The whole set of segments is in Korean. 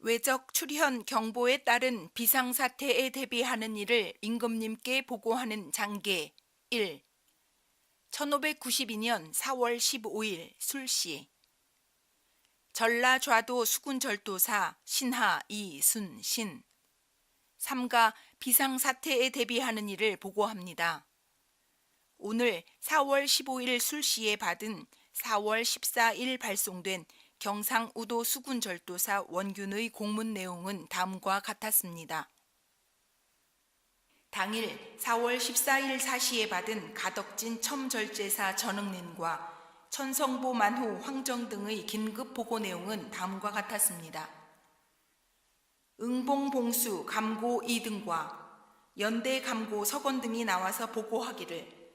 외적 출현 경보에 따른 비상사태에 대비하는 일을 임금님께 보고하는 장계 1. 1592년 4월 15일 술시 전라좌도 수군절도사 신하 이순신 삼가 비상사태에 대비하는 일을 보고합니다. 오늘 4월 15일 술시에 받은 4월 14일 발송된 경상우도 수군절도사 원균의 공문 내용은 다음과 같았습니다. 당일 4월 14일 사시에 받은 가덕진 첨절제사 전응린과 천성보 만호 황정 등의 긴급 보고 내용은 다음과 같았습니다. 응봉봉수 감고 2등과 연대 감고 서건 등이 나와서 보고하기를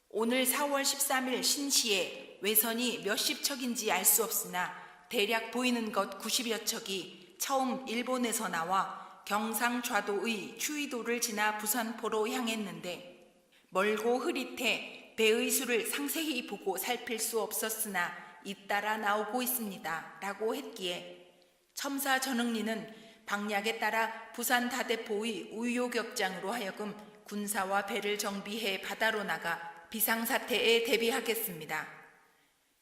오늘 4월 13일 신시에 외선이 몇십 척인지 알 수 없으나 대략 보이는 것 90여 척이 처음 일본에서 나와 경상좌도의 추위도를 지나 부산포로 향했는데 멀고 흐릿해 배의 수를 상세히 보고 살필 수 없었으나 잇따라 나오고 있습니다. 라고 했기에 첨사 전응리는 방략에 따라 부산 다대포의 우요격장으로 하여금 군사와 배를 정비해 바다로 나가 비상사태에 대비하겠습니다.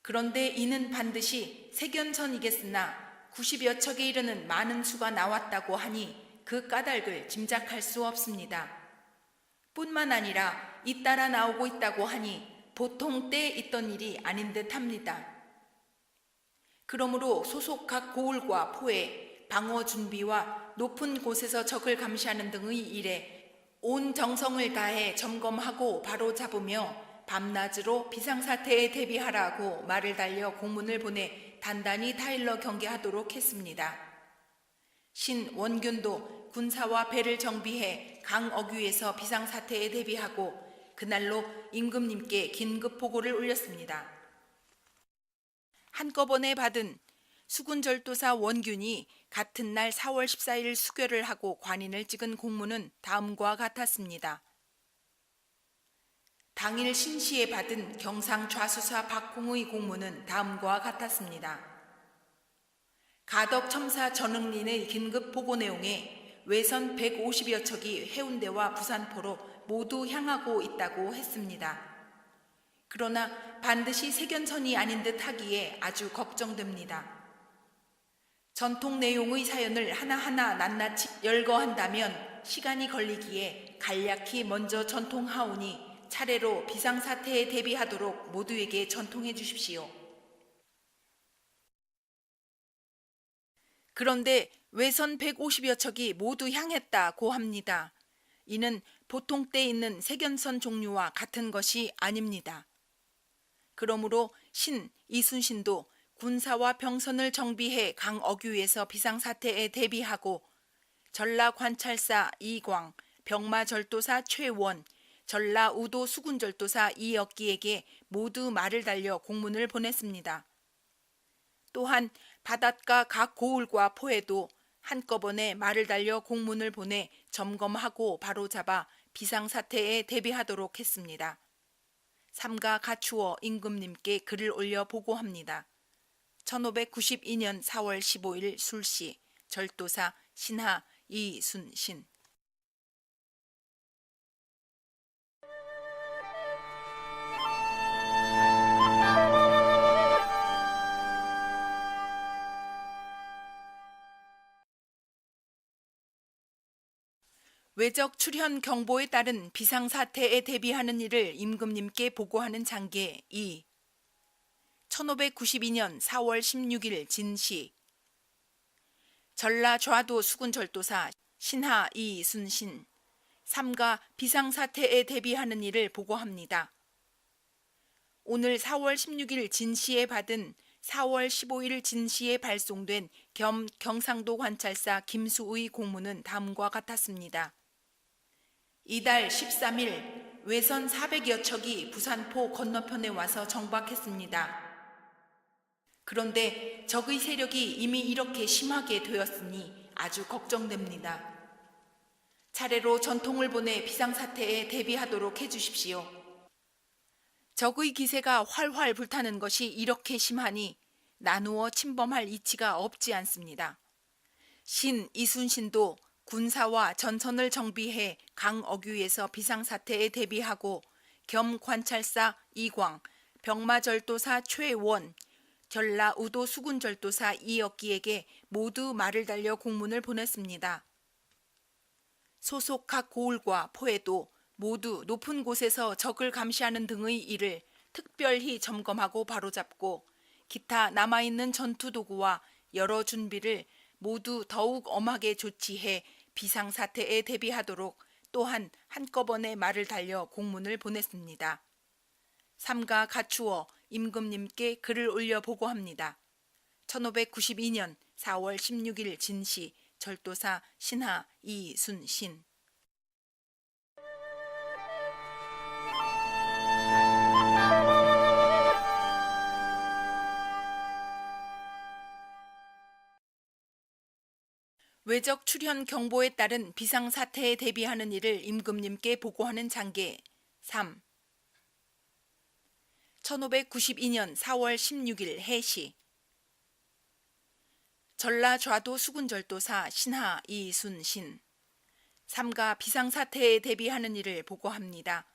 그런데 이는 반드시 세견선이겠으나 90여 척에 이르는 많은 수가 나왔다고 하니 그 까닭을 짐작할 수 없습니다. 뿐만 아니라 잇따라 나오고 있다고 하니 보통 때 있던 일이 아닌 듯 합니다. 그러므로 소속 각 고을과 포에 방어 준비와 높은 곳에서 적을 감시하는 등의 일에 온 정성을 다해 점검하고 바로 잡으며 밤낮으로 비상사태에 대비하라고 말을 달려 공문을 보내 단단히 타일러 경계하도록 했습니다. 신 원균도 군사와 배를 정비해 강 어귀에서 비상사태에 대비하고 그날로 임금님께 긴급 보고를 올렸습니다. 한꺼번에 받은 수군절도사 원균이 같은 날 4월 14일 수교를 하고 관인을 찍은 공문은 다음과 같았습니다. 당일 신시에 받은 경상좌수사 박홍의 공문은 다음과 같았습니다. 가덕첨사 전응린의 긴급 보고 내용에 외선 150여 척이 해운대와 부산포로 모두 향하고 있다고 했습니다. 그러나 반드시 세견선이 아닌 듯 하기에 아주 걱정됩니다. 전통 내용의 사연을 하나하나 낱낱이 열거한다면 시간이 걸리기에 간략히 먼저 전통하오니 차례로 비상사태에 대비하도록 모두에게 전통해 주십시오. 그런데 외선 150여 척이 모두 향했다고 합니다. 이는 보통 때 있는 세견선 종류와 같은 것이 아닙니다. 그러므로 신 이순신도 군사와 병선을 정비해 강 어귀에서 비상사태에 대비하고 전라관찰사 이광, 병마절도사 최원, 전라우도 수군절도사 이억기에게 모두 말을 달려 공문을 보냈습니다. 또한 바닷가 각 고을과 포에도 한꺼번에 말을 달려 공문을 보내 점검하고 바로잡아 비상사태에 대비하도록 했습니다. 삼가 갖추어 임금님께 글을 올려 보고합니다. 1592년 4월 15일 술시 절도사 신하 이순신. 외적 출현 경보에 따른 비상사태에 대비하는 일을 임금님께 보고하는 장계 2. 1592년 4월 16일 진시 전라좌도 수군절도사 신하 이순신 삼가 비상사태에 대비하는 일을 보고합니다. 오늘 4월 16일 진시에 받은 4월 15일 진시에 발송된 겸 경상도 관찰사 김수의 공문은 다음과 같았습니다. 이달 13일 외선 400여 척이 부산포 건너편에 와서 정박했습니다. 그런데 적의 세력이 이미 이렇게 심하게 되었으니 아주 걱정됩니다. 차례로 전통을 보내 비상사태에 대비하도록 해주십시오. 적의 기세가 활활 불타는 것이 이렇게 심하니 나누어 침범할 이치가 없지 않습니다. 신 이순신도 군사와 전선을 정비해 강어귀에서 비상사태에 대비하고 겸 관찰사 이광, 병마절도사 최원, 전라우도 수군절도사 이억기에게 모두 말을 달려 공문을 보냈습니다. 소속 각 고을과 포에도 모두 높은 곳에서 적을 감시하는 등의 일을 특별히 점검하고 바로잡고 기타 남아있는 전투도구와 여러 준비를 모두 더욱 엄하게 조치해 비상사태에 대비하도록 또한 한꺼번에 말을 달려 공문을 보냈습니다. 삼가 갖추어 임금님께 글을 올려 보고합니다. 1592년 4월 16일 진시 절도사 신하 이순신. 외적 출현 경보에 따른 비상사태에 대비하는 일을 임금님께 보고하는 장계 3. 1592년 4월 16일 해시 전라좌도 수군절도사 신하 이순신. 삼가 비상사태에 대비하는 일을 보고합니다.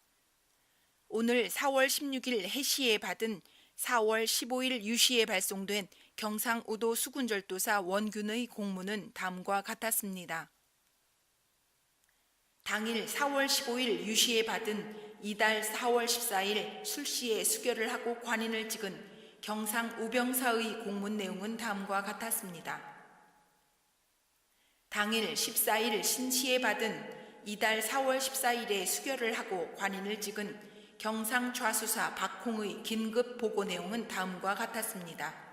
오늘 4월 16일 해시에 받은 4월 15일 유시에 발송된 경상우도 수군절도사 원균의 공문은 다음과 같았습니다. 당일 4월 15일 유시에 받은 이달 4월 14일 술시에 수결을 하고 관인을 찍은 경상우병사의 공문 내용은 다음과 같았습니다. 당일 14일 신시에 받은 이달 4월 14일에 수결을 하고 관인을 찍은 경상좌수사 박홍의 긴급 보고 내용은 다음과 같았습니다.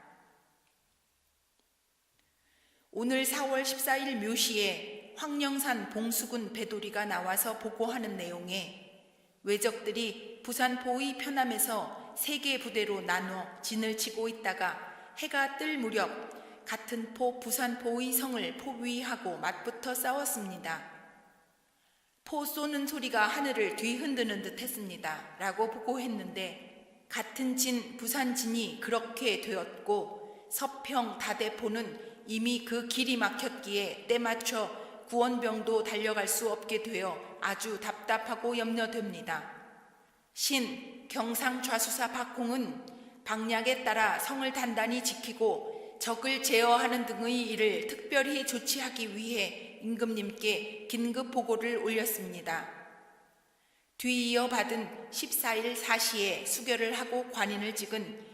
오늘 4월 14일 묘시에 황령산 봉수군 배도리가 나와서 보고하는 내용에 외적들이 부산포의 편함에서 3개 부대로 나눠 진을 치고 있다가 해가 뜰 무렵 같은 포 부산포의 성을 포위하고 맞붙어 싸웠습니다. 포 쏘는 소리가 하늘을 뒤흔드는 듯 했습니다. 라고 보고했는데 같은 진 부산진이 그렇게 되었고 서평 다대포는 이미 그 길이 막혔기에 때맞춰 구원병도 달려갈 수 없게 되어 아주 답답하고 염려됩니다. 신 경상좌수사 박홍은 방략에 따라 성을 단단히 지키고 적을 제어하는 등의 일을 특별히 조치하기 위해 임금님께 긴급 보고를 올렸습니다. 뒤이어 받은 14일 4시에 수결을 하고 관인을 찍은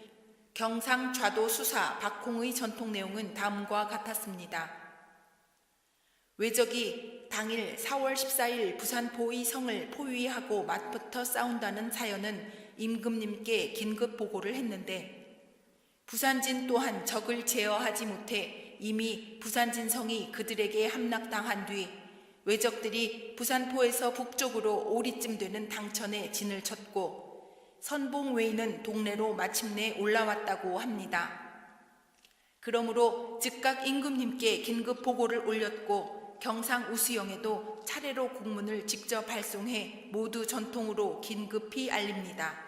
경상좌도 수사 박홍의 전통 내용은 다음과 같았습니다. 외적이 당일 4월 14일 부산포의 성을 포위하고 맞붙어 싸운다는 사연은 임금님께 긴급 보고를 했는데 부산진 또한 적을 제어하지 못해 이미 부산진성이 그들에게 함락당한 뒤 외적들이 부산포에서 북쪽으로 오리쯤 되는 당천에 진을 쳤고 선봉 외에는 동래로 마침내 올라왔다고 합니다. 그러므로 즉각 임금님께 긴급 보고를 올렸고 경상 우수영에도 차례로 공문을 직접 발송해 모두 전통으로 긴급히 알립니다.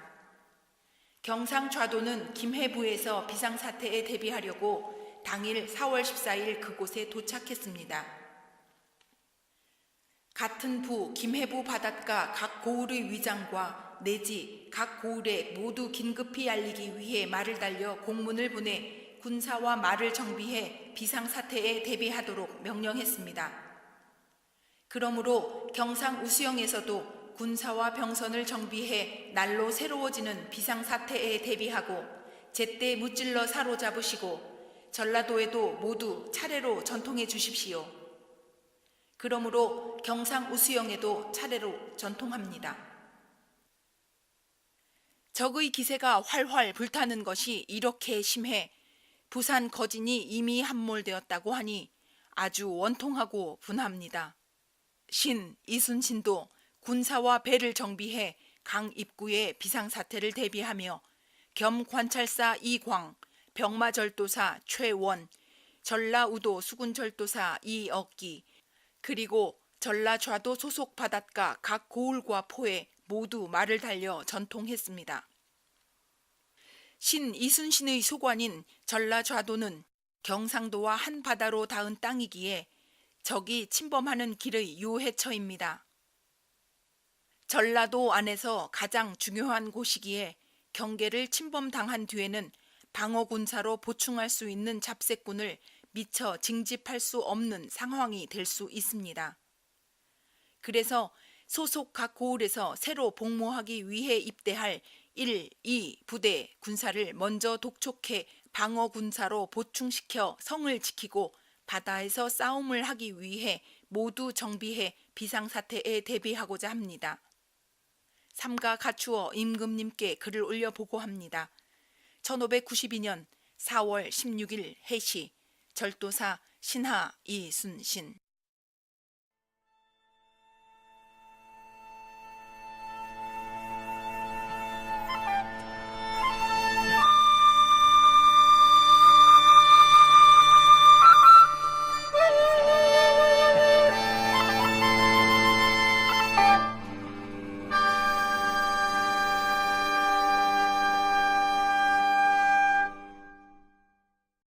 경상좌도는 김해부에서 비상사태에 대비하려고 당일 4월 14일 그곳에 도착했습니다. 같은 부 김해부 바닷가 각 고을의 위장과 내지 각 고을에 모두 긴급히 알리기 위해 말을 달려 공문을 보내 군사와 말을 정비해 비상사태에 대비하도록 명령했습니다. 그러므로 경상 우수영에서도 군사와 병선을 정비해 날로 새로워지는 비상사태에 대비하고 제때 무찔러 사로잡으시고 전라도에도 모두 차례로 전통해 주십시오. 그러므로 경상 우수영에도 차례로 전통합니다. 적의 기세가 활활 불타는 것이 이렇게 심해 부산 거진이 이미 함몰되었다고 하니 아주 원통하고 분합니다. 신 이순신도 군사와 배를 정비해 강 입구에 비상사태를 대비하며 겸 관찰사 이광, 병마절도사 최원, 전라우도 수군절도사 이억기, 그리고 전라좌도 소속 바닷가 각 고을과 포에 모두 말을 달려 전통했습니다. 신 이순신의 소관인 전라좌도는 경상도와 한 바다로 닿은 땅이기에 적이 침범하는 길의 요해처입니다. 전라도 안에서 가장 중요한 곳이기에 경계를 침범당한 뒤에는 방어군사로 보충할 수 있는 잡새꾼을 미처 징집할 수 없는 상황이 될 수 있습니다. 그래서 소속 각 고을에서 새로 복무하기 위해 입대할 1, 2 부대 군사를 먼저 독촉해 방어군사로 보충시켜 성을 지키고 바다에서 싸움을 하기 위해 모두 정비해 비상사태에 대비하고자 합니다. 삼가 갖추어 임금님께 글을 올려 보고합니다. 1592년 4월 16일 해시 절도사 신하 이순신